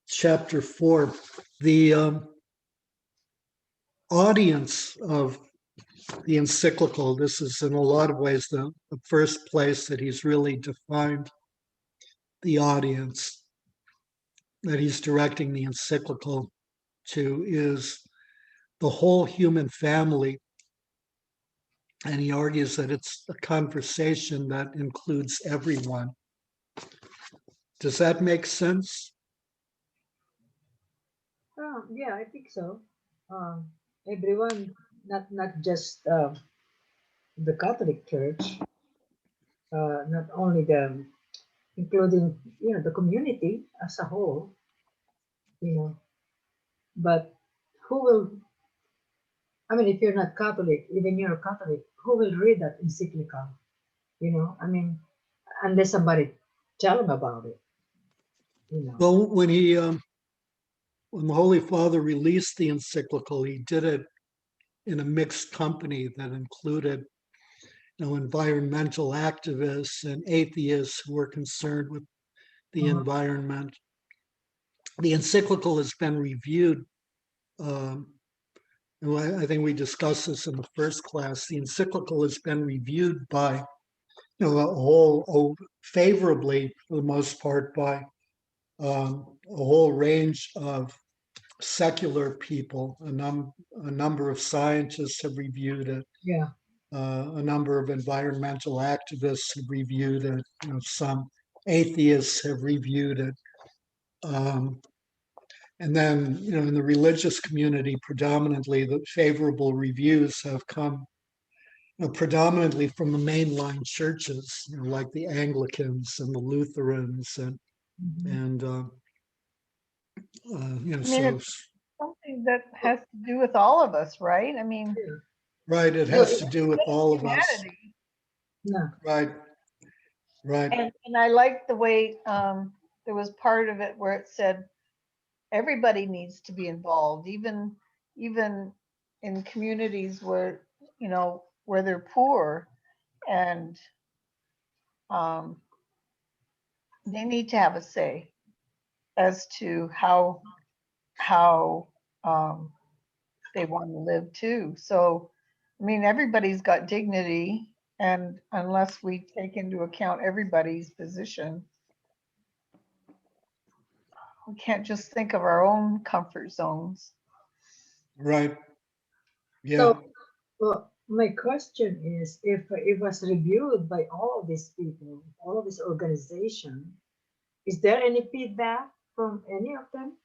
chapter 4, the audience of the encyclical, this is in a lot of ways the first place that he's really defined the audience that he's directing the encyclical to is the whole human family. And he argues that it's a conversation that includes everyone. Does that make sense? Yeah, I think so. Everyone, not just the Catholic Church, not only including the community as a whole, you know, but who will? I mean, if you're not Catholic, even you're a Catholic, who will read that encyclical? I mean, unless somebody tell them about it, you know. Well, when the Holy Father released the encyclical, he did it in a mixed company that included environmental activists and atheists who were concerned with the Uh, environment. The encyclical has been reviewed. And I think we discussed this in the first class. The encyclical has been reviewed by, favorably for the most part by a whole range of secular people. A number of scientists have reviewed it. yeah. A number of environmental activists have reviewed it. Some atheists have reviewed it. And then, in the religious community, predominantly the favorable reviews have come predominantly from the mainline churches, like the Anglicans and the Lutherans, and Mhm. and I mean, so it's something that has to do with all of us, right? I mean, Yeah. right, it So, has to do with all of us, humanity. yeah. right, right, And I like the way there was part of it where it said everybody needs to be involved, even in communities where where they're poor, and um, they need to have a say as to how they want to live too. So, I mean, everybody's got dignity, and unless we take into account everybody's position, we can't just think of our own comfort zones. right, yeah. So, well, my question is, if it was reviewed by all of these people, all of this organization, is there any feedback from any of them?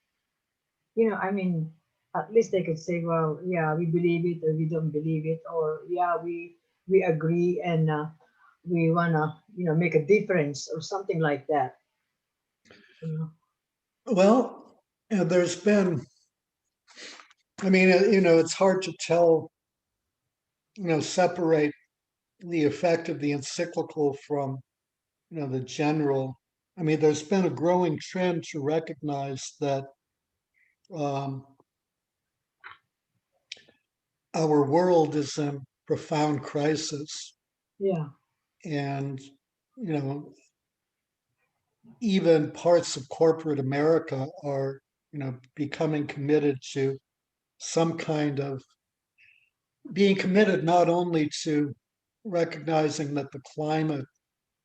I mean, at least they could say, well, yeah, we believe it or we don't believe it, or yeah, we agree and we wanna, make a difference or something like that. You know? Well, there's been. I mean, it's hard to tell. Separate the effect of the encyclical from the general. I mean, there's been a growing trend to recognize that um, our world is in profound crisis, Yeah, and you know, even parts of corporate America are becoming committed to some kind of being committed not only to recognizing that the climate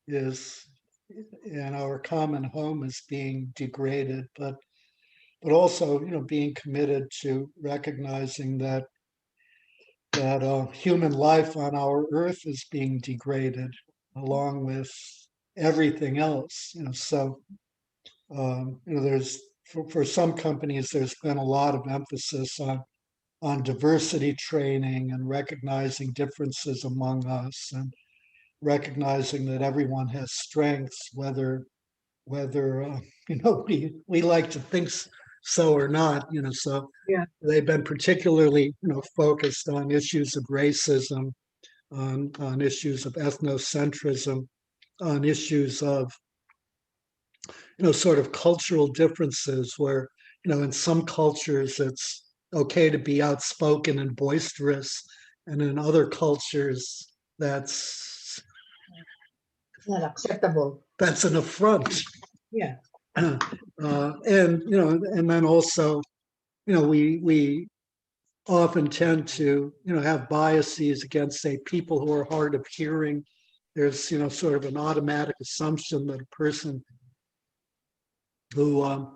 is in our common home is being degraded, but also being committed to recognizing that human life on our earth is being degraded along with everything else. So there's for some companies there's been a lot of emphasis on diversity training and recognizing differences among us and recognizing that everyone has strengths, whether we like to think so or not. So yeah. they've been particularly focused on issues of racism, on issues of ethnocentrism, on issues of sort of cultural differences where in some cultures it's okay to be outspoken and boisterous, and in other cultures It's not acceptable. that's an affront. Yeah, And, and then also, we often tend to, have biases against, say, people who are hard of hearing. There's, sort of an automatic assumption that a person who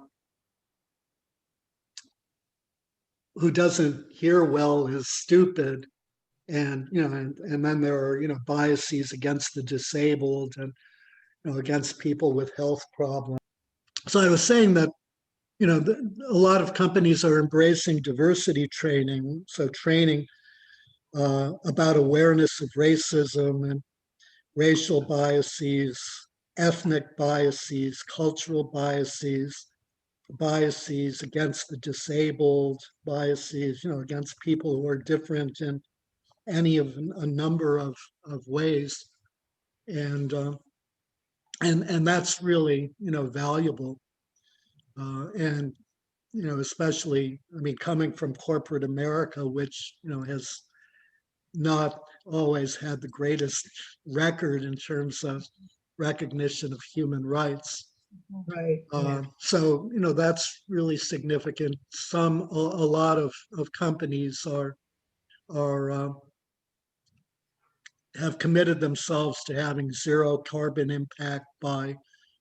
doesn't hear well is stupid. And, and then there are, biases against the disabled and, against people with health problems. So I was saying that, a lot of companies are embracing diversity training. So training about awareness of racism and racial biases, ethnic biases, cultural biases, biases against the disabled, biases, against people who are different in any of a number of ways. And and that's really, valuable. And, especially, I mean, coming from corporate America, which, has not always had the greatest record in terms of recognition of human rights. Right. Yeah. So, that's really significant. A lot of companies are have committed themselves to having zero carbon impact by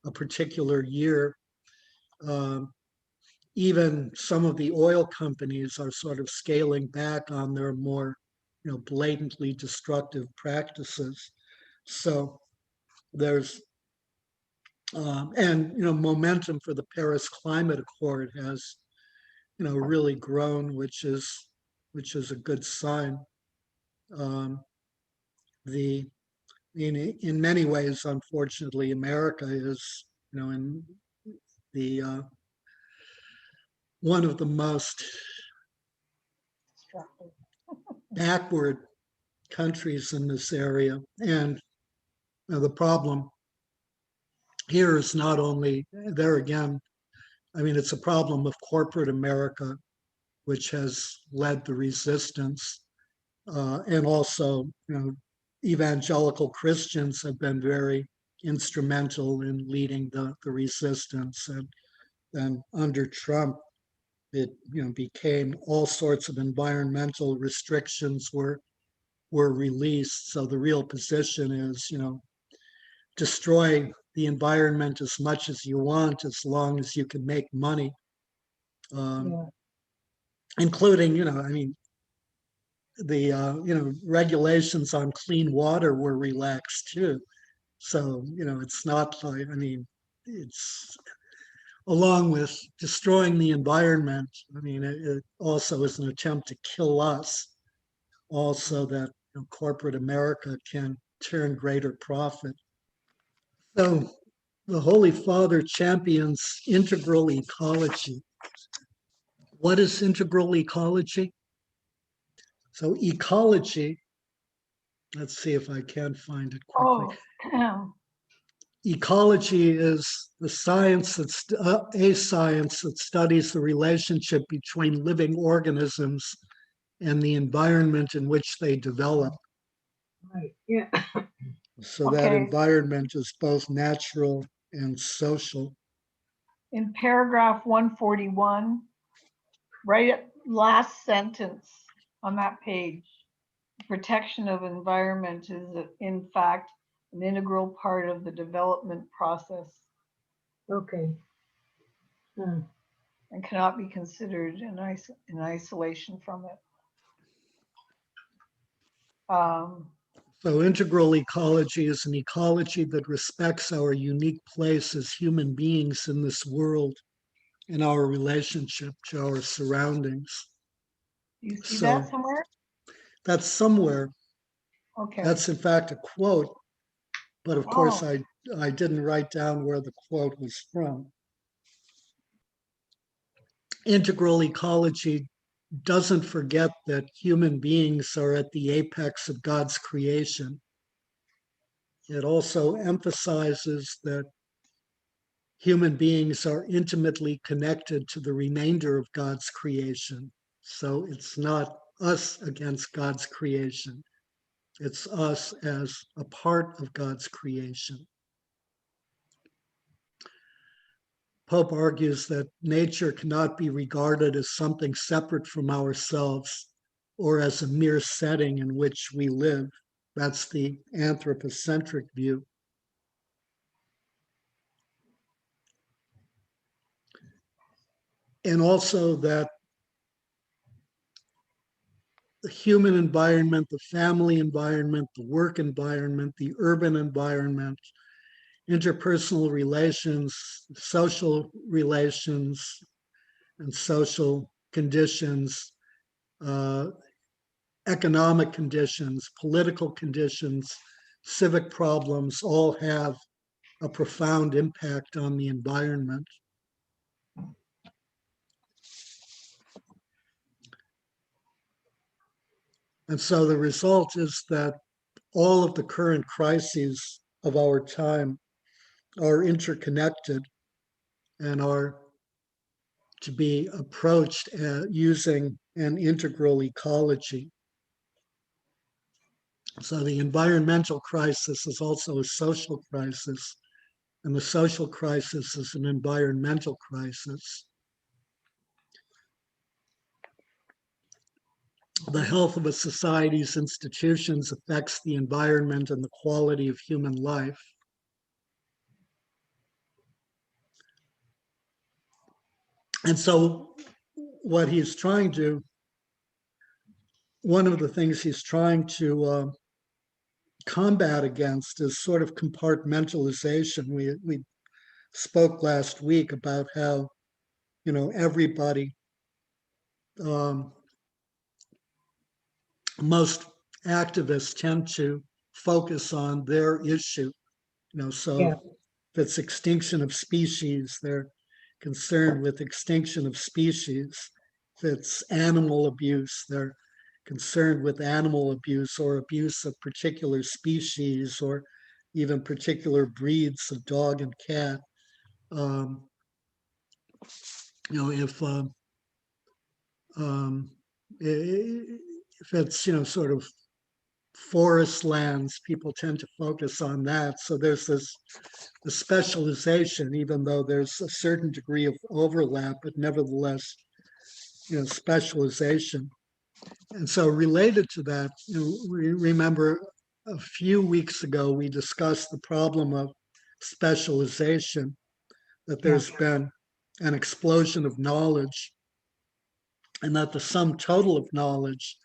a particular year. Um, Even some of the oil companies are sort of scaling back on their more, blatantly destructive practices. So there's and momentum for the Paris Climate Accord has, really grown, which is a good sign. Um, the in many ways, unfortunately, America is, in the one of the most Destructive. backward countries in this area. And the problem here is not only there again, I mean, it's a problem of corporate America, which has led the resistance. And also, evangelical Christians have been very instrumental in leading the resistance. And then under Trump, it became all sorts of environmental restrictions were released. So the real position is, destroy the environment as much as you want, as long as you can make money, Yeah. including, I mean, the regulations on clean water were relaxed too. So it's not like, I mean, it's along with destroying the environment. I mean, it also is an attempt to kill us, also that corporate America can turn greater profit. So the Holy Father champions integral ecology. What is integral ecology? So ecology, let's see if I can find it quickly. Oh, Ecology is the science a science that studies the relationship between living organisms and the environment in which they develop. Right. Yeah. So that okay. environment is both natural and social. In paragraph 141, right at last sentence on that page, protection of environment is in fact an integral part of the development process Okay. Hmm. and cannot be considered in isolation from it. So integral ecology is an ecology that respects our unique place as human beings in this world and our relationship to our surroundings. Do you see So that somewhere? that's somewhere. Okay. That's in fact a quote, but of course Oh, I didn't write down where the quote was from. Integral ecology doesn't forget that human beings are at the apex of God's creation. It also emphasizes that human beings are intimately connected to the remainder of God's creation. So it's not us against God's creation. It's us as a part of God's creation. Pope argues that nature cannot be regarded as something separate from ourselves or as a mere setting in which we live. That's the anthropocentric view. And also that the human environment, the family environment, the work environment, the urban environment, interpersonal relations, social relations, and social conditions, economic conditions, political conditions, civic problems all have a profound impact on the environment. And so the result is that all of the current crises of our time are interconnected and are to be approached using an integral ecology. So the environmental crisis is also a social crisis, and the social crisis is an environmental crisis. The health of a society's institutions affects the environment and the quality of human life. And so what he's trying to, one of the things he's trying to combat against is sort of compartmentalization. We spoke last week about how, everybody, most activists tend to focus on their issue. So Yeah. if it's extinction of species, they're concerned with extinction of species. If it's animal abuse, they're concerned with animal abuse or abuse of particular species or even particular breeds of dog and cat. If it's sort of forest lands, people tend to focus on that. So there's the specialization, even though there's a certain degree of overlap, but nevertheless, specialization. And so related to that, we remember a few weeks ago, we discussed the problem of specialization, that there's been an explosion of knowledge and that the sum total of knowledge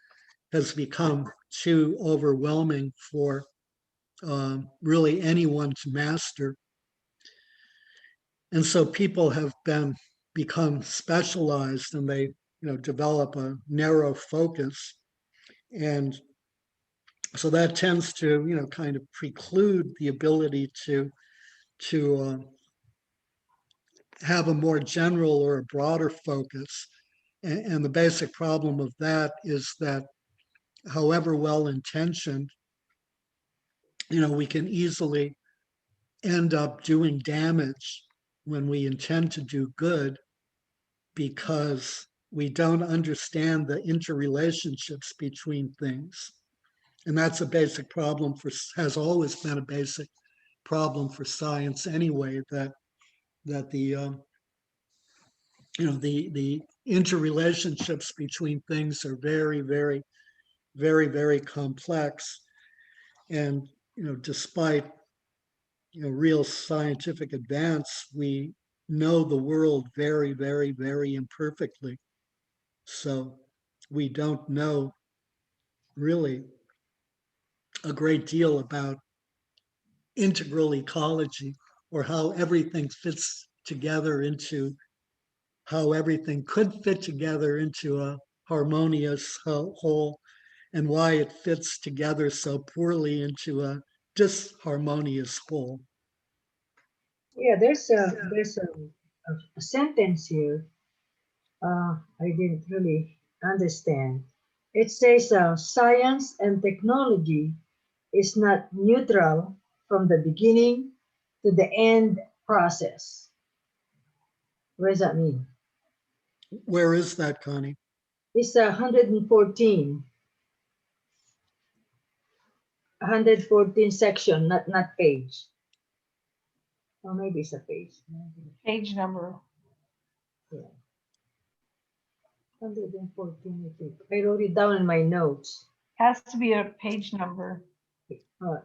has become too overwhelming for really anyone to master. And so people have become specialized and they develop a narrow focus. And so that tends to kind of preclude the ability to have a more general or a broader focus. And the basic problem of that is that however well intentioned, we can easily end up doing damage when we intend to do good because we don't understand the interrelationships between things. And that's a basic problem has always been a basic problem for science anyway, that the the interrelationships between things are very, very, very, very complex. And despite real scientific advance, we know the world very, very, very imperfectly. So we don't know really a great deal about integral ecology or how everything fits together into how everything could fit together into a harmonious whole and why it fits together so poorly into a disharmonious whole. Yeah, there's a sentence here I didn't really understand. It says science and technology is not neutral from the beginning to the end process. What does that mean? Where is that, Connie? It's 114 section, not page. Or maybe it's a page. Maybe. Page number. Yeah. 114, I think. I wrote it down in my notes. Has to be a page number.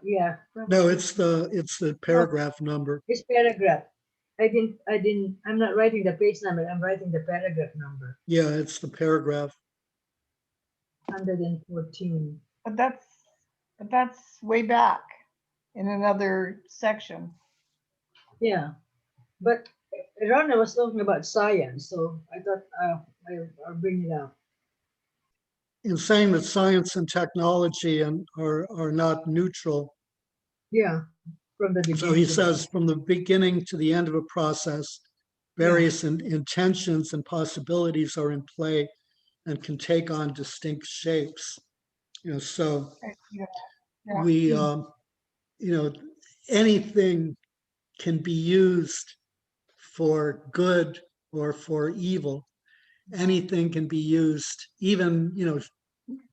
Yeah. No, probably. it's the paragraph number. It's paragraph. I'm not writing the page number. I'm writing the paragraph number. Yeah, it's the paragraph. 114. But that's way back in another section. Yeah. But Rana was talking about science, so I thought I'll bring it up. In saying that science and technology are not neutral. Yeah. From the beginning. So he to the says end. from the beginning to the end of a process, various intentions and possibilities are in play and can take on distinct shapes. So Yeah. Yeah. we, anything can be used for good or for evil. Anything can be used, even,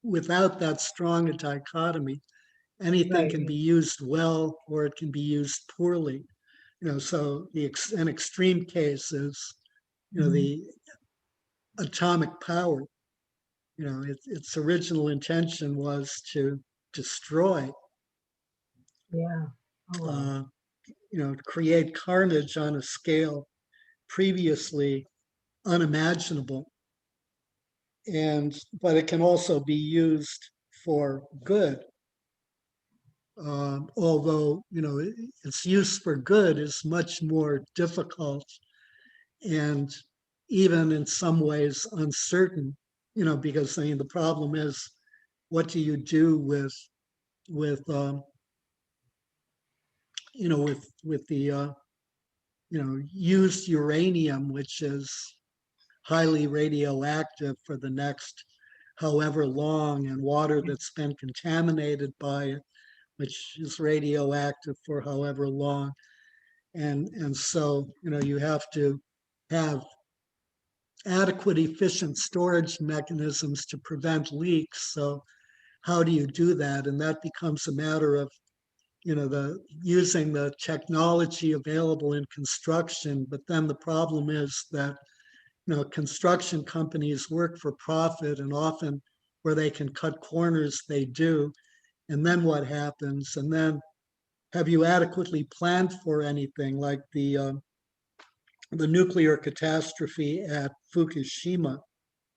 without that strong a dichotomy. Anything Right, can right. be used well or it can be used poorly. So an extreme case is, Mhm. the atomic power. Its original intention was to destroy, Yeah. Oh, wow. create carnage on a scale previously unimaginable. But it can also be used for good. Although, its use for good is much more difficult and even in some ways uncertain, because the problem is, what do you do with with the used uranium, which is highly radioactive for the next however long, and water that's been contaminated by it, which is radioactive for however long. And so, you have to have adequate, efficient storage mechanisms to prevent leaks. So how do you do that? And that becomes a matter of, using the technology available in construction. But then the problem is that, construction companies work for profit, and often where they can cut corners, they do. And then what happens? And then, have you adequately planned for anything like the nuclear catastrophe at Fukushima?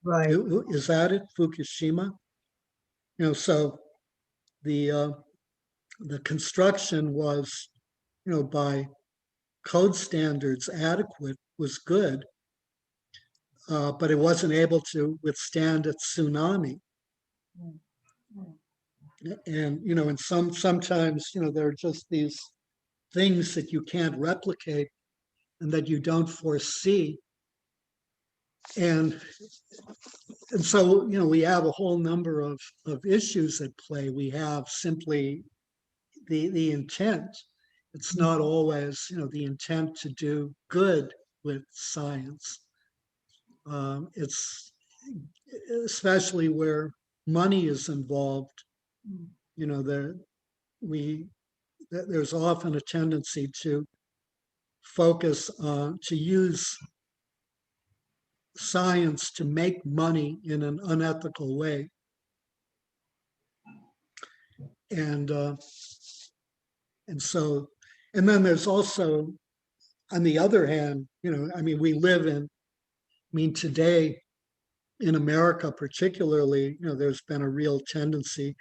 Right. Is that it, Fukushima? So the the construction was, by code standards adequate, was good, but it wasn't able to withstand a tsunami. Mm. Mm. And sometimes, there are just these things that you can't replicate and that you don't foresee. And so, we have a whole number of issues at play. We have simply the intent. It's not always, the intent to do good with science. It's especially where money is involved. Mm. There's often a tendency to focus on, to use science to make money in an unethical way. And so, and then there's also, on the other hand, we live in, today in America particularly, there's been a real tendency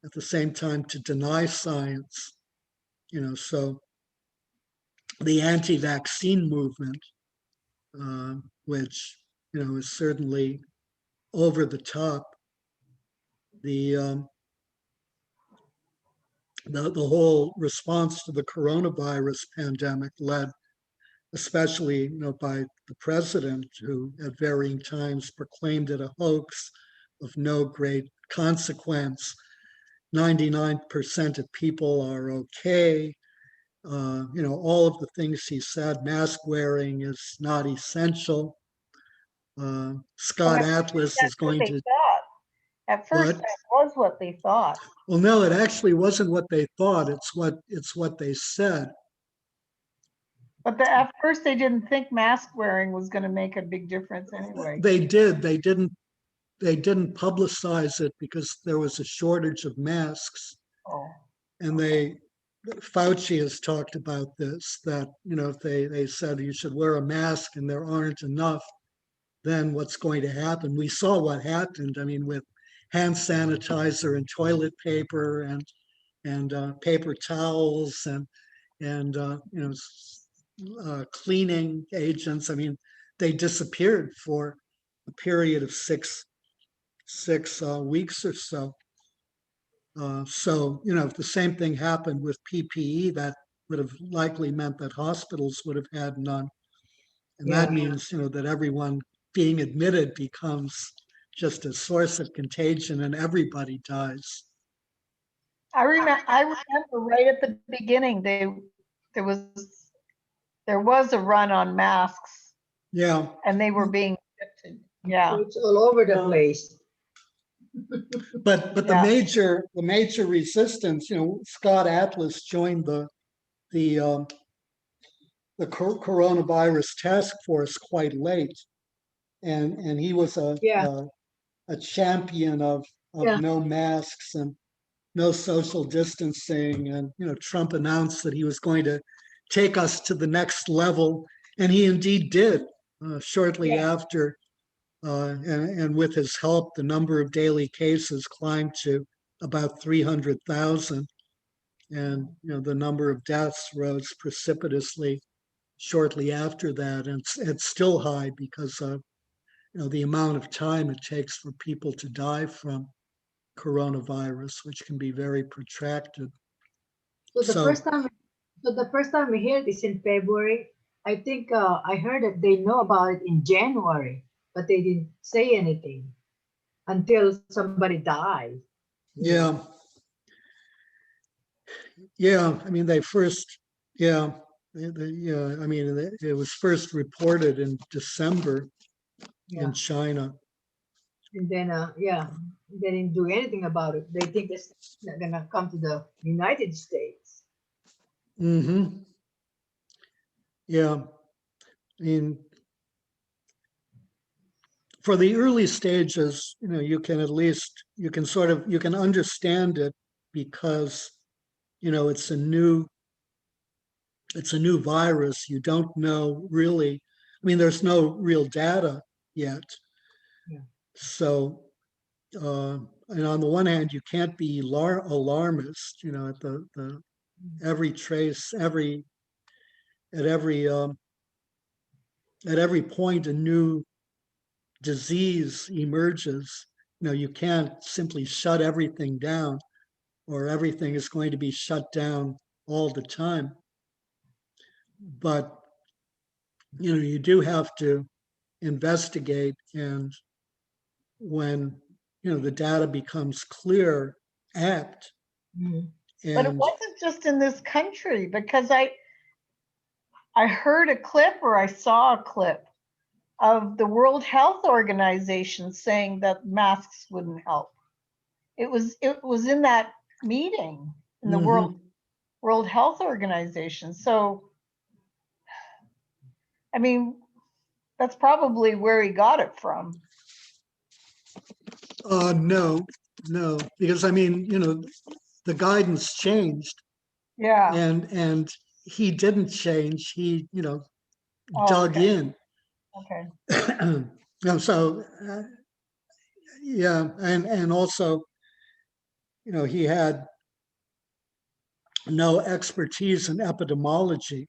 at the same time to deny science. So the anti-vaccine movement, which, is certainly over the top. The whole response to the coronavirus pandemic, led especially, by the president, who at varying times proclaimed it a hoax of no great consequence. 99% of people are okay. All of the things he said. Mask wearing is not essential. Scott Well, Atlas is that's what going they to. thought. At first, What? that was what they thought. Well, no, it actually wasn't what they thought. It's what they said. But at first they didn't think mask wearing was going to make a big difference anyway. They didn't publicize it because there was a shortage of masks. Oh, And Fauci has talked about this, that, if they said you should wear a mask and there aren't enough, then what's going to happen? We saw what happened. I mean, with hand sanitizer and toilet paper and paper towels and cleaning agents. I mean, they disappeared for a period of six weeks or so. So, if the same thing happened with PPE, that would have likely meant that hospitals would have had none. And that Yeah. means, that everyone being admitted becomes just a source of contagion and everybody dies. I remember right at the beginning, there was a run on masks Yeah. and they were being shifted. Yeah. It's all over the place. But the Yeah. major resistance, Scott Atlas joined the coronavirus task force quite late, and he was a champion of Yeah. no masks and no social distancing, and Trump announced that he was going to take us to the next level, and he indeed did. Shortly after, and with his help, the number of daily cases climbed to about 300,000, and the number of deaths rose precipitously shortly after that, and it's still high because of the amount of time it takes for people to die from coronavirus, which can be very protracted. So the So- first time we heard this in February. I think I heard that they know about it in January, but they didn't say anything until somebody died. Yeah. I mean, they first, I mean, it was first reported in December Yeah. in China. And then they didn't do anything about it. They think it's not gonna come to the United States. Mm-hmm. Yeah. I mean, for the early stages, you can you can understand it because, it's a new virus. You don't know really, I mean, there's no real data yet. Yeah. So, and on the one hand, you can't be alarmist, at at every point a new disease emerges. You can't simply shut everything down, or everything is going to be shut down all the time. But you do have to investigate, and when the data becomes clear, act. Mhm. But it And wasn't just in this country, because I heard a clip, or I saw a clip of the World Health Organization saying that masks wouldn't help. It was in that meeting in the Mhm. World Health Organization. So, I mean, that's probably where he got it from. No, because I mean, the guidance changed, Yeah. and he didn't change. He, Oh, dug okay. in. Okay. So, yeah, and also, he had no expertise in epidemiology.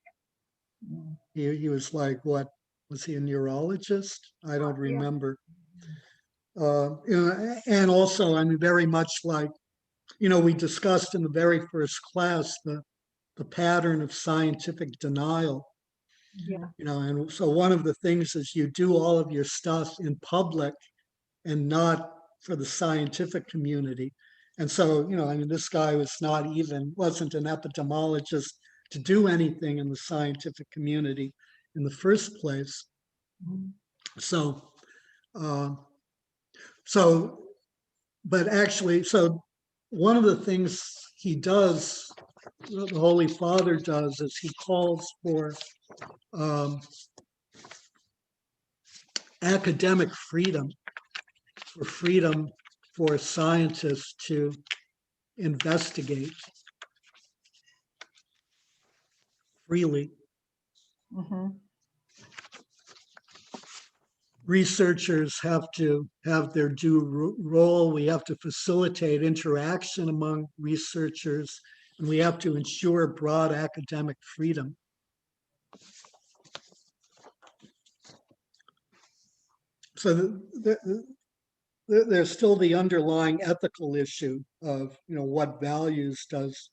He was like, what was he, a neurologist? I don't Yeah. remember. And also, I mean, very much like, we discussed in the very first class the pattern of scientific denial. Yeah. And so one of the things is you do all of your stuff in public and not for the scientific community. And so, I mean, this guy wasn't an epidemiologist to do anything in the scientific community in the first place. Mhm. So, but actually, so one of the things he does, the Holy Father does, is he calls for um, academic freedom, or freedom for scientists to investigate freely. Mhm. Researchers have to have their due role. We have to facilitate interaction among researchers, and we have to ensure broad academic freedom. So there's still the underlying ethical issue of, what values does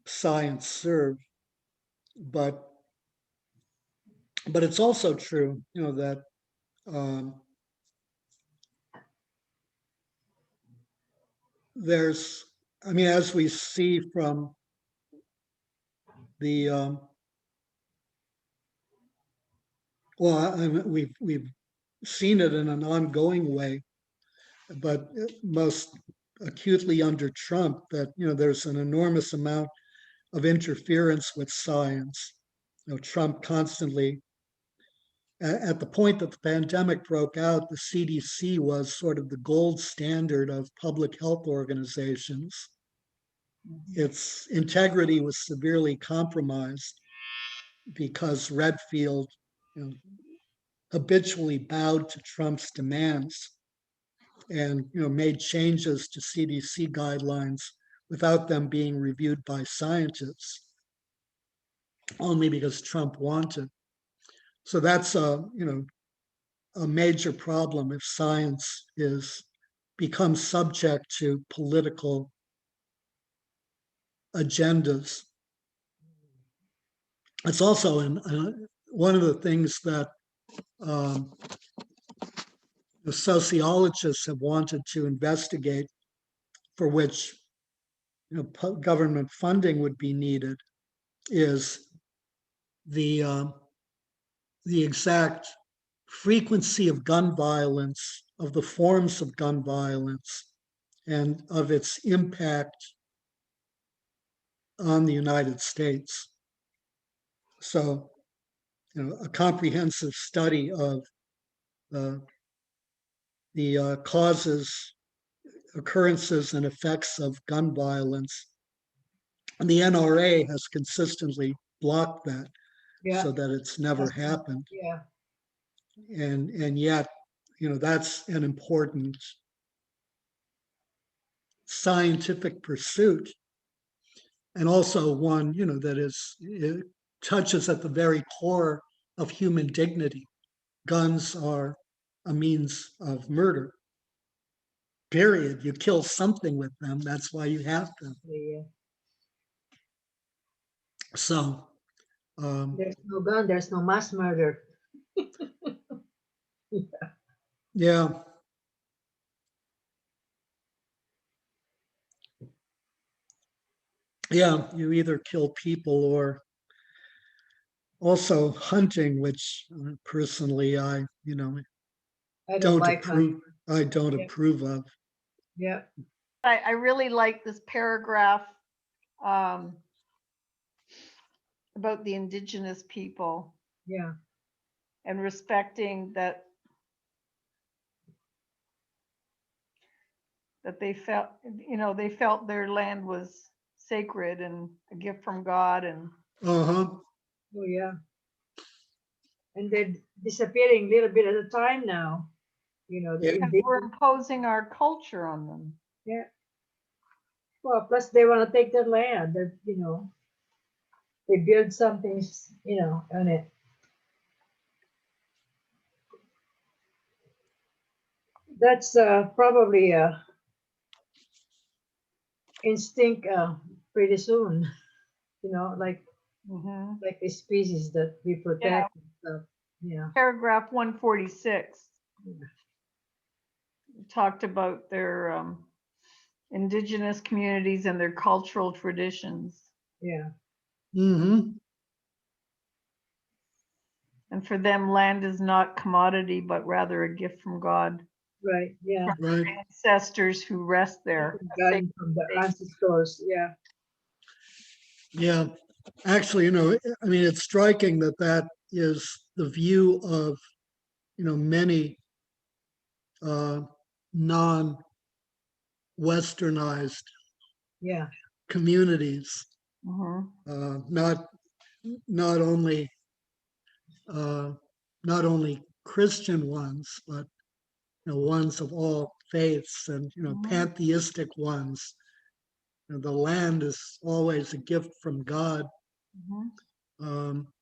science serve? But it's also true, that there's, as we see from the we've seen it in an ongoing way, but most acutely under Trump, that there's an enormous amount of interference with science. Trump constantly, at the point that the pandemic broke out, the CDC was sort of the gold standard of public health organizations. Its integrity was severely compromised because Redfield, habitually bowed to Trump's demands and made changes to CDC guidelines without them being reviewed by scientists, only because Trump wanted. So that's a major problem if science becomes subject to political agendas. It's also one of the things that the sociologists have wanted to investigate, for which government funding would be needed, is the exact frequency of gun violence, of the forms of gun violence, and of its impact on the United States. So, a comprehensive study of the causes, occurrences, and effects of gun violence. And the NRA has consistently blocked that, Yeah. so that it's never happened. Yeah. And yet, that's an important scientific pursuit, and also one, that it touches at the very core of human dignity. Guns are a means of murder. Period. You kill something with them. That's why you have them. Yeah. So, There's no gun, there's no mass murder. yeah. Yeah, you either kill people or also hunting, which personally I I don't don't like approve. I don't Yeah. approve of. Yeah. I really like this paragraph um, about the indigenous people Yeah. and respecting that they felt, they felt their land was sacred and a gift from God. And Uh-huh. Oh yeah. And they're disappearing little bit at a time now. The Yeah. because we're imposing our culture on them. Yeah. Well, plus they want to take their land. That they build something, on it. That's probably a instinct pretty soon. Like Mhm. the species that we protect and stuff. Yeah. Paragraph 146 Yeah. talked about their indigenous communities and their cultural traditions. Yeah. Mm-hmm. And for them, land is not commodity, but rather a gift from God. Right. Yeah. Right. Ancestors who rest there. Gotten from the ancestors. Yeah. Yeah. Actually, I mean, it's striking that that is the view of, many non-westernized Yeah, communities, Mhm. not not only uh, not only Christian ones, but ones of all faiths and Mhm. pantheistic ones. The land is always a gift from God. Mhm. Um,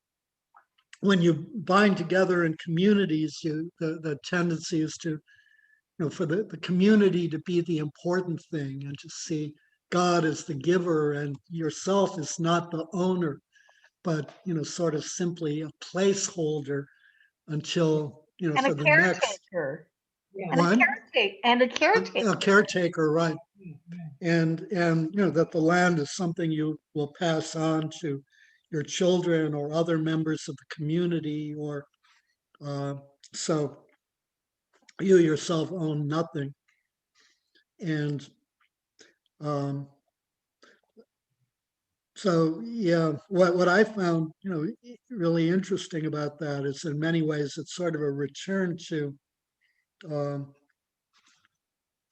when you bind together in communities, the tendency is to for the community to be the important thing and to see God as the giver and yourself is not the owner, but sort of simply a placeholder until And a for the next caretaker. yeah, And a one. caretaker. And a A caretaker. caretaker, right? yeah, yeah. And that the land is something you will pass on to your children or other members of the community, or uh, so you yourself own nothing. And um, so, yeah, what I found, really interesting about that is in many ways it's sort of a return to um,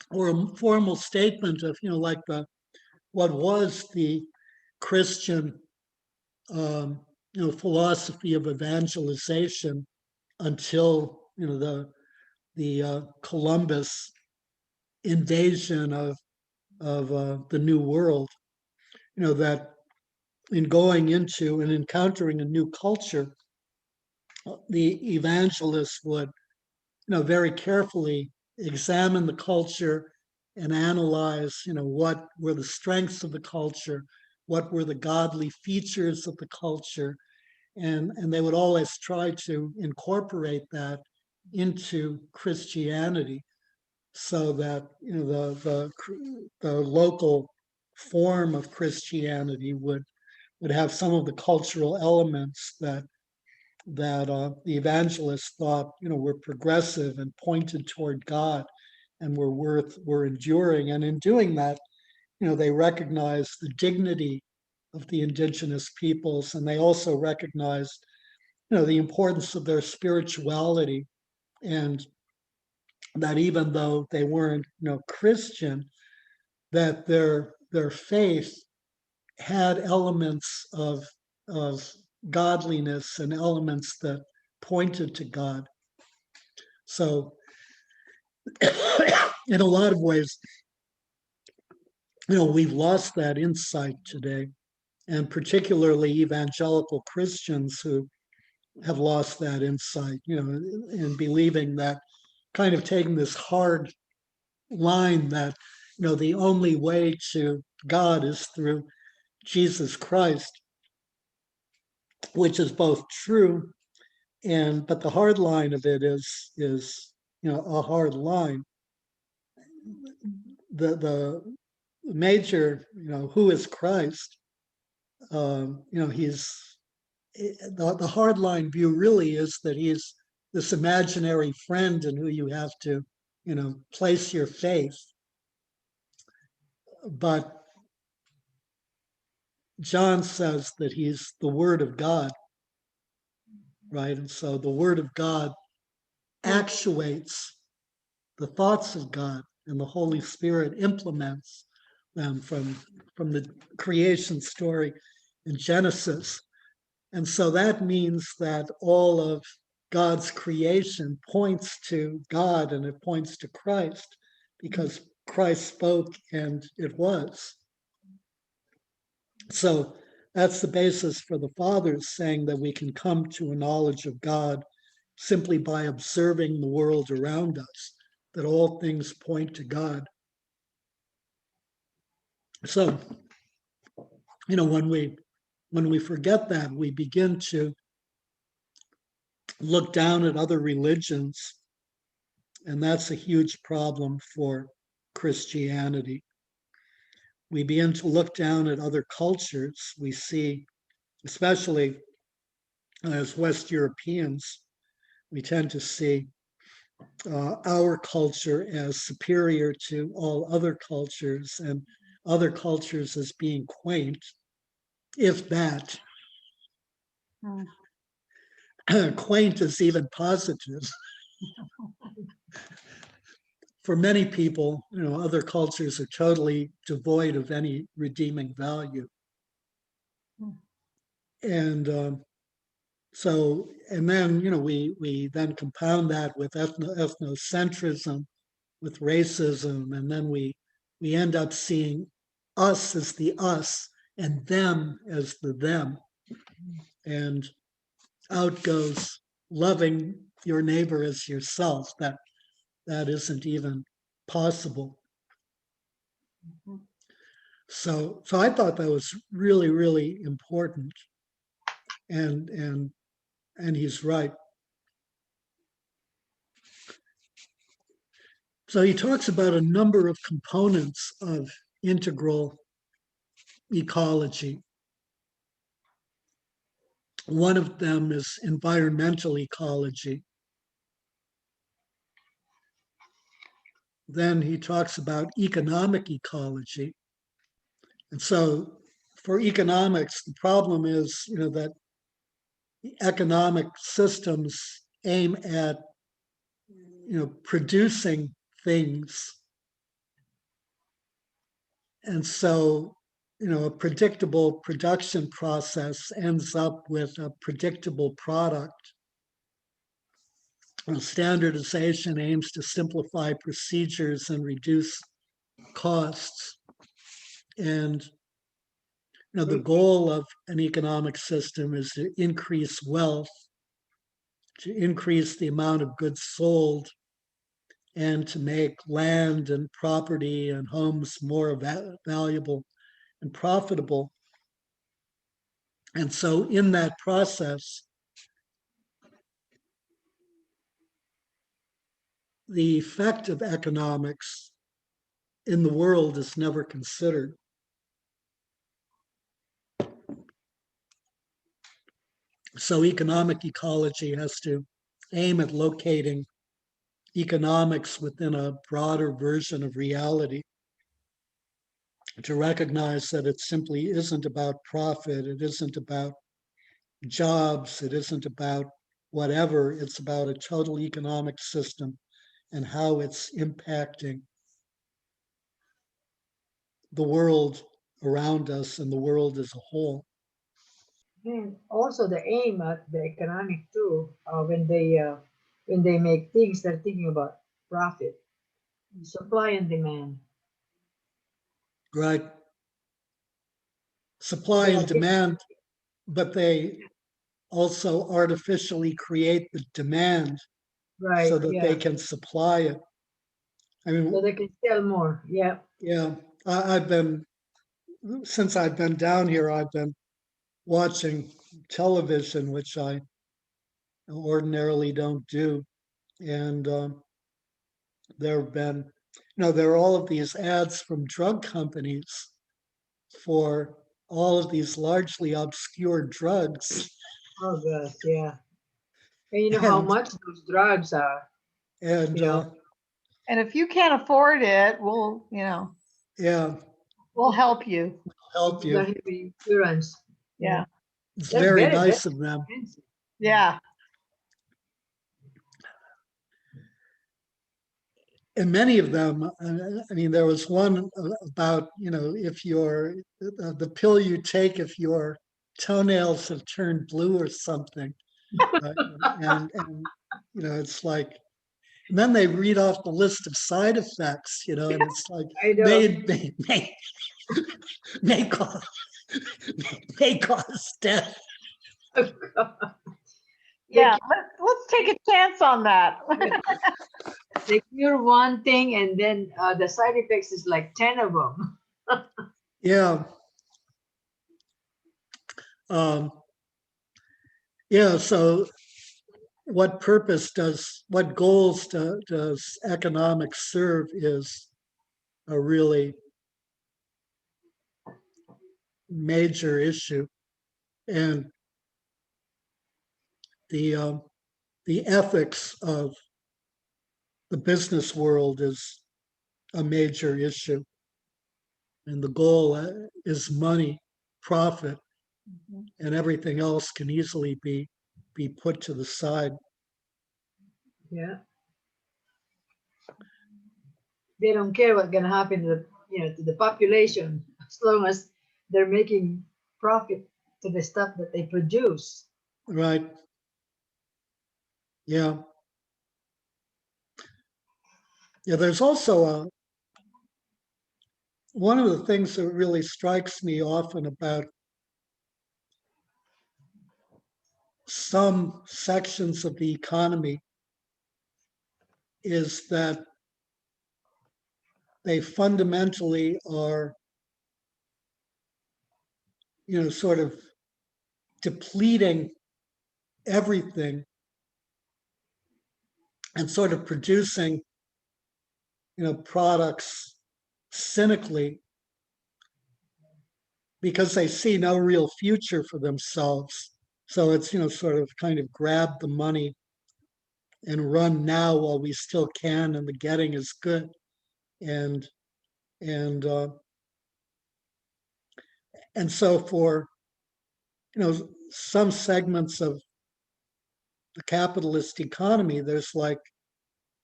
or a formal statement of, like what was the Christian, philosophy of evangelization until, the Columbus invasion of the New World. That in going into and encountering a new culture, the evangelist would, very carefully examine the culture and analyze, what were the strengths of the culture, what were the godly features of the culture, and they would always try to incorporate that into Christianity, so that the local form of Christianity would have some of the cultural elements that the evangelists thought were progressive and pointed toward God and were enduring. And in doing that, they recognized the dignity of the indigenous peoples, and they also recognized the importance of their spirituality, and that even though they weren't Christian, that their faith had elements of godliness and elements that pointed to God. So in a lot of ways, we've lost that insight today, and particularly evangelical Christians who have lost that insight, in believing that, kind of taking this hard line that, the only way to God is through Jesus Christ, which is both true, but the hard line of it is a hard line. The major, who is Christ? He's the hardline view really is that he's this imaginary friend in who you have to, place your faith. But John says that he's the Word of God, right? And so the Word of God actuates the thoughts of God, and the Holy Spirit implements them from the creation story in Genesis. And so that means that all of God's creation points to God and it points to Christ, because Christ spoke and it was. So that's the basis for the fathers saying that we can come to a knowledge of God simply by observing the world around us, that all things point to God. So, when we forget that, we begin to look down at other religions, and that's a huge problem for Christianity. We begin to look down at other cultures. We see, especially as West Europeans, we tend to see our culture as superior to all other cultures, and other cultures as being quaint. if that. Hmm. Quaint is even positive. For many people, other cultures are totally devoid of any redeeming value. Hmm. And and then, we then compound that with ethnocentrism, with racism, and then we end up seeing us as the us and them as the them. And out goes loving your neighbor as yourself. That isn't even possible. Mhm. So I thought that was really, really important. And he's right. So he talks about a number of components of integral ecology. One of them is environmental ecology. Then he talks about economic ecology. And so for economics, the problem is, that economic systems aim at, producing things. And so, a predictable production process ends up with a predictable product. Standardization aims to simplify procedures and reduce costs. And the goal of an economic system is to increase wealth, to increase the amount of goods sold, and to make land and property and homes more valuable and profitable. And so in that process, the effect of economics in the world is never considered. So economic ecology has to aim at locating economics within a broader version of reality, to recognize that it simply isn't about profit, it isn't about jobs, it isn't about whatever, it's about a total economic system and how it's impacting the world around us and the world as a whole. And also the aim at the economic too, when they make things, they're thinking about profit, supply and demand. Right? Supply They and are thinking, demand, but they also artificially create the demand right, so that they yeah, can supply it. I so mean, they can sell more. Yeah, yeah, since I've been down here, I've been watching television, which I ordinarily don't do. And there have been, there are all of these ads from drug companies for all of these largely obscure drugs. oh gosh, yeah. And you know how And, much those drugs are, and you know, And if you can't afford it, yeah, we'll help you. help it's the you. heavy insurance. Yeah, Yeah. It's they're very very, very nice of them. expensive. Yeah. And many of them, I mean, there was one about, if the pill you take if your toenails have turned blue or something. And it's like, and then they read off the list of side effects, and it's like, I know. may cause, may cause death. Yeah. Let's take a chance on that. They cure one thing and then the side effects is like 10 of them. Yeah. Yeah. So what goals does economics serve is a really major issue. And the the ethics of the business world is a major issue. And the goal is money, profit, Mhm. and everything else can easily be put to the side. Yeah. They don't care what's gonna happen to to the population as long as they're making profit to the stuff that they produce. Right. Yeah. Yeah, there's also one of the things that really strikes me often about some sections of the economy is that they fundamentally are, sort of depleting everything and sort of producing, products cynically because they see no real future for themselves. So it's, sort of kind of grab the money and run now while we still can, and the getting is good. And and uh, and so for some segments of the capitalist economy, there's like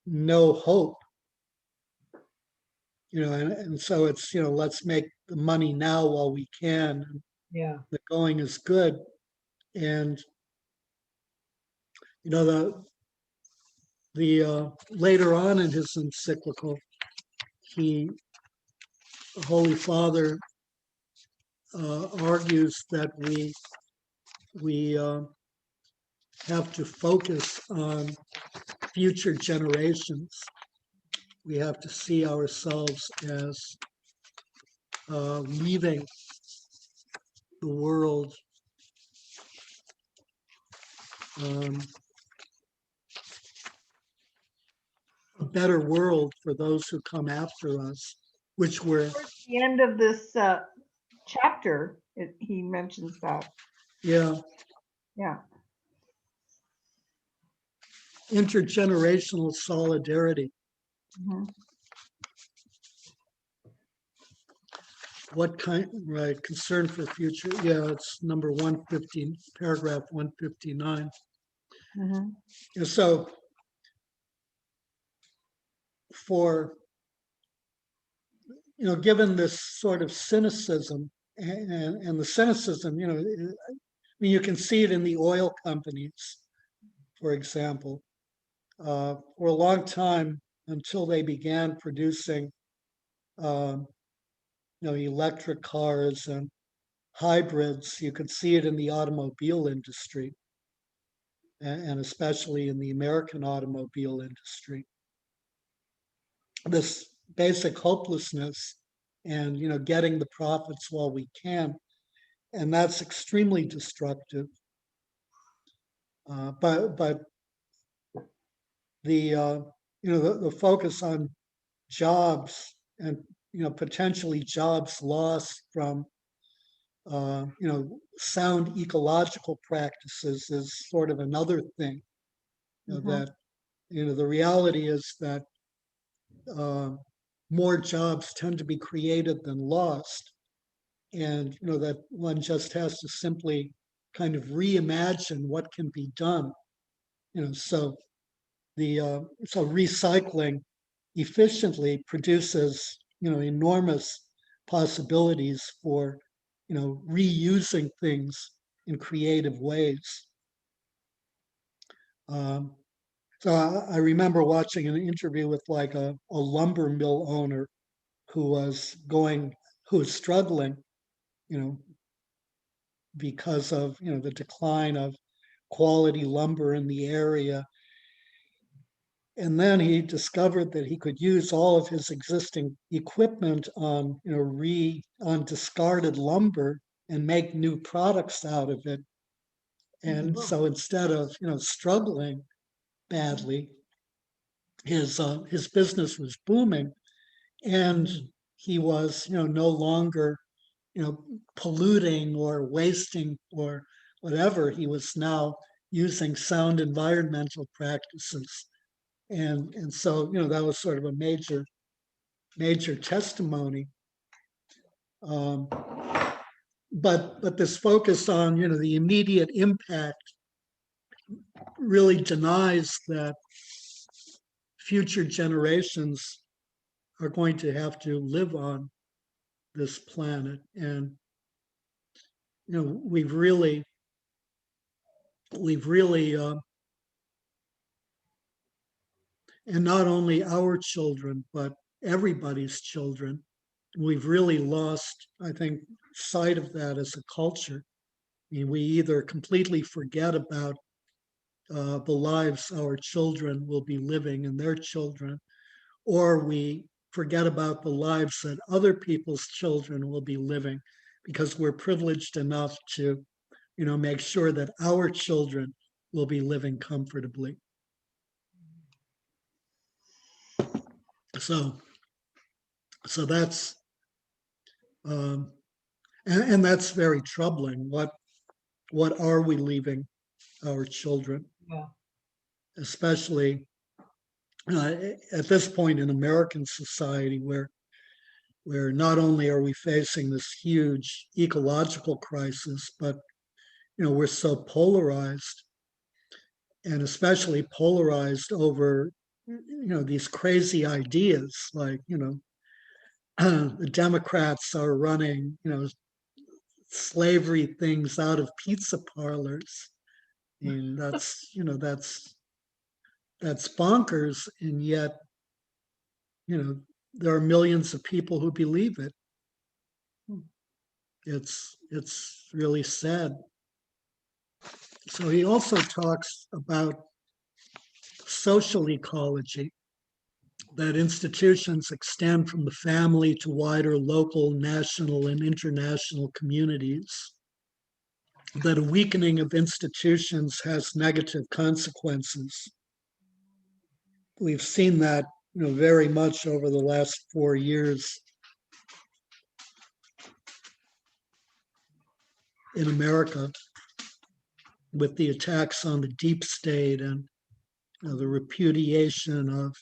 no hope. And so it's let's make the money now while we can. Yeah. The going is good, and the later on in his encyclical, he the Holy Father argues that we have to focus on future generations. We have to see ourselves as leaving the world um, a better world for those who come after us, which we're, The end of this chapter, he mentions that. yeah, Yeah. intergenerational solidarity. Mhm. What kind, right, concern for future, yeah, it's number 115, paragraph 159. Mhm. And so for, given this sort of cynicism and the cynicism, I mean, you can see it in the oil companies, for example. For a long time, until they began producing, um, electric cars and hybrids, you could see it in the automobile industry, and especially in the American automobile industry. This basic hopelessness and getting the profits while we can, and that's extremely destructive. But the the focus on jobs and potentially jobs lost from sound ecological practices is sort of another thing. Mhm. That the reality is that uh, more jobs tend to be created than lost, and that one just has to simply kind of reimagine what can be done. So so recycling efficiently produces enormous possibilities for reusing things in creative ways. Um, so I remember watching an interview with like a lumber mill owner who was who was struggling, you know, because of the decline of quality lumber in the area. And then he discovered that he could use all of his existing equipment on on discarded lumber and make new products out of it. And Wow. so instead of struggling badly, his business was booming, and he was no longer polluting or wasting or whatever. He was now using sound environmental practices, and so that was sort of a major testimony. Um, but this focus on, the immediate impact really denies that future generations are going to have to live on this planet. And, we've really, and not only our children, but everybody's children, we've really lost, I think, sight of that as a culture. I mean, we either completely forget about the lives our children will be living and their children, or we forget about the lives that other people's children will be living because we're privileged enough to, make sure that our children will be living comfortably. So, so that's, and that's very troubling. What are we leaving our children, Yeah. especially at this point in American society, where not only are we facing this huge ecological crisis, but we're so polarized, and especially polarized over these crazy ideas like the Democrats are running slavery things out of pizza parlors. And that's bonkers, and yet there are millions of people who believe it. It's really sad. So he also talks about social ecology, that institutions extend from the family to wider local, national, and international communities, that a weakening of institutions has negative consequences. We've seen that very much over the last 4 years in America, with the attacks on the deep state and the repudiation of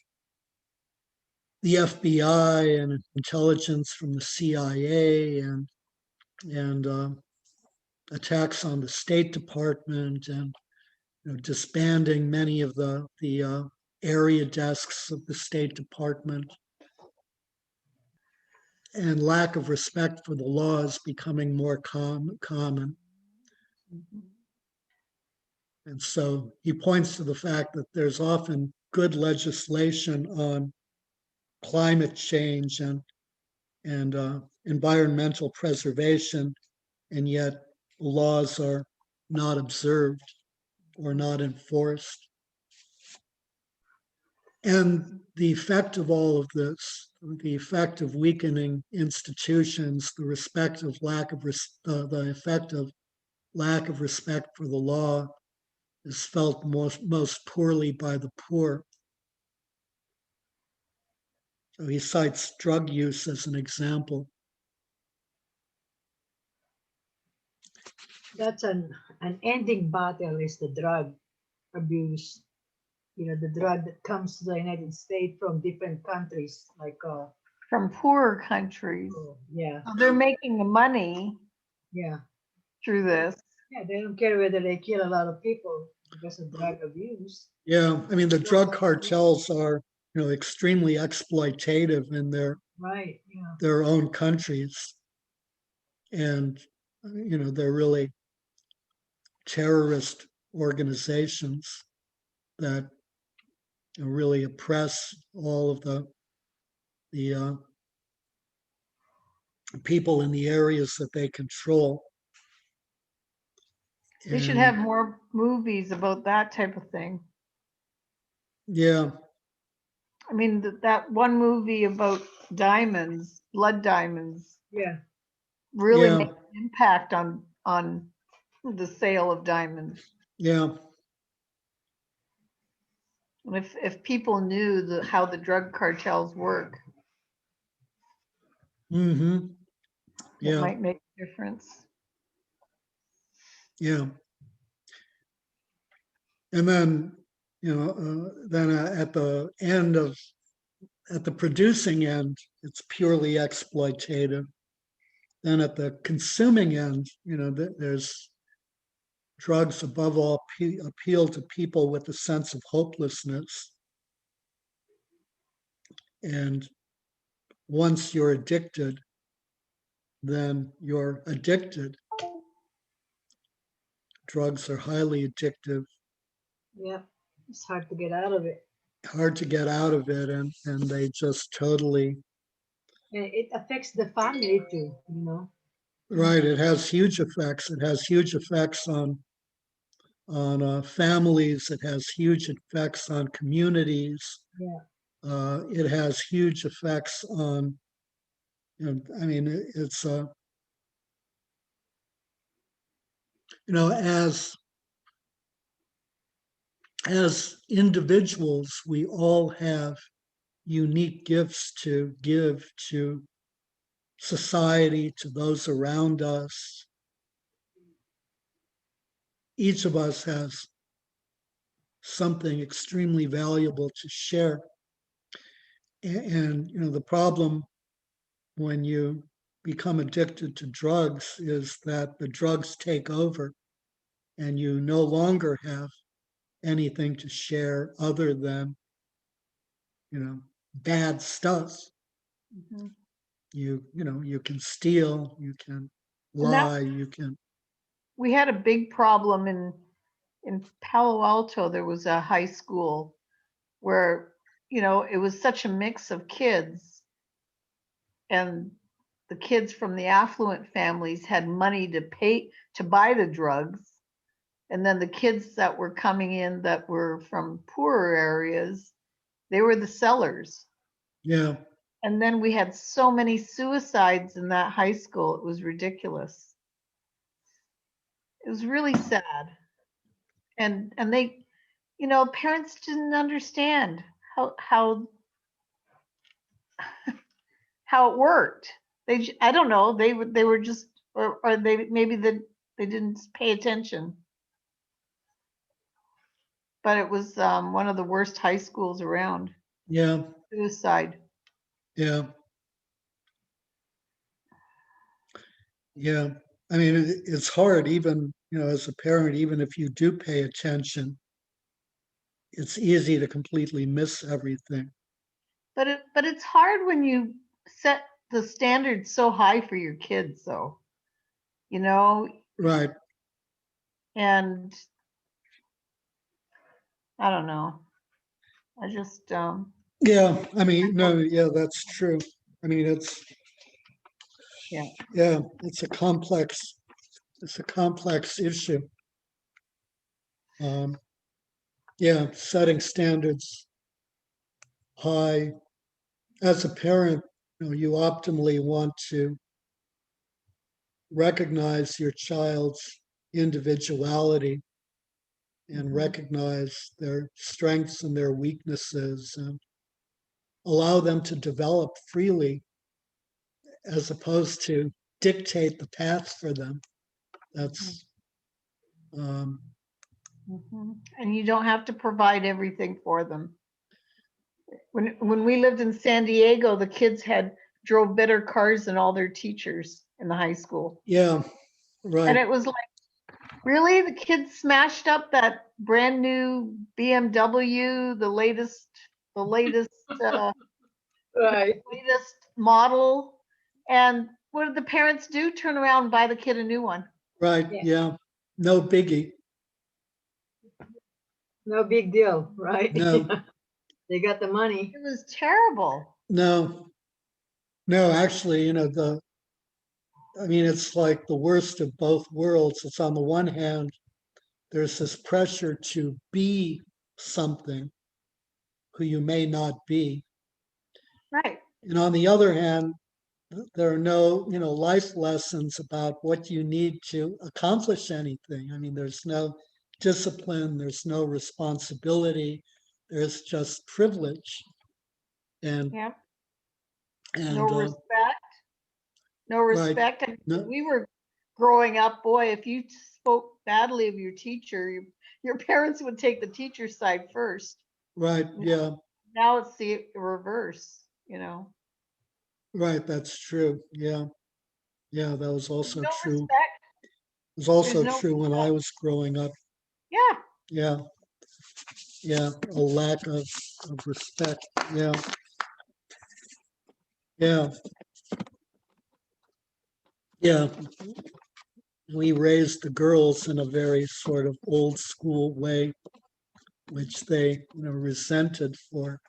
the FBI and intelligence from the CIA, and attacks on the State Department, and disbanding many of the area desks of the State Department, and lack of respect for the laws becoming more common. And so he points to the fact that there's often good legislation on climate change and environmental preservation, and yet laws are not observed or not enforced. And the effect of all of this, the effect of weakening institutions, the effect of lack of respect for the law, is felt most poorly by the poor. So he cites drug use as an example. That's an ending battle is the drug abuse. The drug that comes to the United States from different countries, like From poorer countries. yeah, So they're making the money yeah, through this. yeah. They don't care whether they kill a lot of people because of drug abuse. Yeah, I mean, the drug cartels are, extremely exploitative in Right. Yeah. their own countries, and they're really terrorist organizations that really oppress all of the people in the areas that they control. They should And, have more movies about that type of thing. yeah, I mean, that one movie about diamonds, blood diamonds, Yeah. really Yeah. made an impact on the sale of diamonds. yeah, And if people knew how the drug cartels work, mm-hmm, it yeah, might make a difference. yeah. And then, at the end at the producing end, it's purely exploitative. then at the consuming end, there's drugs above all appeal to people with a sense of hopelessness. And once you're addicted, then you're addicted. Drugs are highly addictive, Yeah, it's hard to get out of it. hard to get out of it, and they just totally, And it affects the family too, you know. right, it has huge effects. It has huge effects on families. It has huge effects on communities. Yeah. It has huge effects on, I mean, it's as individuals, we all have unique gifts to give to society, to those around us. Each of us has something extremely valuable to share. And the problem when you become addicted to drugs is that the drugs take over and you no longer have anything to share other than, bad stuff. Mhm. You can steal, you can And that lie, you can, we had a big problem in Palo Alto. There was a high school where, it was such a mix of kids, and the kids from the affluent families had money to pay to buy the drugs, and then the kids that were coming in that were from poorer areas, they were the sellers. yeah, And then we had so many suicides in that high school, it was ridiculous. It was really sad. And they, parents didn't understand how how it worked. I don't know, they were just, or they maybe they didn't pay attention. But it was one of the worst high schools around. yeah, Suicide. yeah, yeah. I mean, it's hard, even, as a parent, even if you do pay attention, it's easy to completely miss everything. But it's hard when you set the standards so high for your kids, though, you know, Right. and I don't know. I just Yeah. I mean, no, yeah, that's true. I mean, yeah. yeah, it's a complex issue. Um, yeah, setting standards high. As a parent, you optimally want to recognize your child's individuality and Mhm. recognize their strengths and their weaknesses and allow them to develop freely as opposed to dictate the path for them. That's um, Mhm. And you don't have to provide everything for them. When we lived in San Diego, the kids had drove better cars than all their teachers in the high school. yeah, And right, it was like, really? The kids smashed up that brand new BMW, the latest Right. latest model. And what did the parents do? Turn around and buy the kid a new one. right, Yeah. yeah, no biggie. No big deal, right? No, They got the money. It was terrible. no, no, actually, I mean, it's like the worst of both worlds. It's on the one hand, there's this pressure to be something who you may not be. Right. And on the other hand, there are no, life lessons about what you need to accomplish anything. I mean, there's no discipline, there's no responsibility, there's just privilege. And Yep. No and respect. No right, respect. And when no, we were growing up, boy, if you spoke badly of your teacher, your parents would take the teacher's side first. right, yeah, Now it's the reverse, right, that's true. Yeah. Yeah, that was There's also no true. respect. It was also no true when I was growing up. Yeah, Yeah, yeah, a lack of respect. Yeah, yeah, yeah. We raised the girls in a very sort of old school way, which they, resented for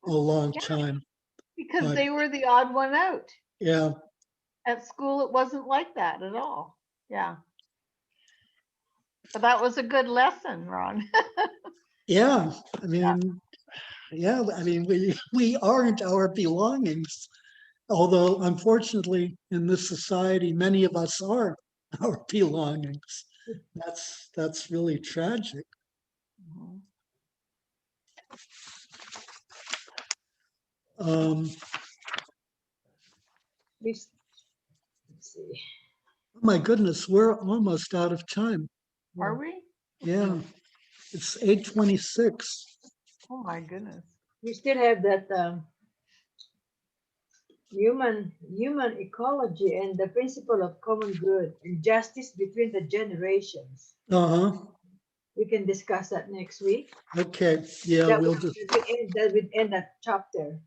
a long yeah, time. because But they were the odd one out. yeah, At school, it wasn't like that at all. Yeah. But that was a good lesson, Ron. yeah. I mean, yeah. I mean, we aren't our belongings. Although unfortunately, in this society, many of us are our belongings. That's really tragic. Mhm. Um, Let's see. my goodness, we're almost out of time. Are we? Yeah, it's 8:26. Oh my goodness. We still have that human ecology and the principle of common good and justice between the generations. Uh-huh. We can discuss that next week. Okay. Yeah, That would end that chapter.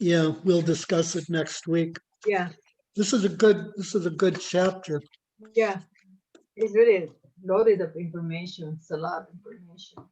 we'll discuss it next week. Yeah, This is a good chapter. yeah. It's really loaded of information. It's a lot of information.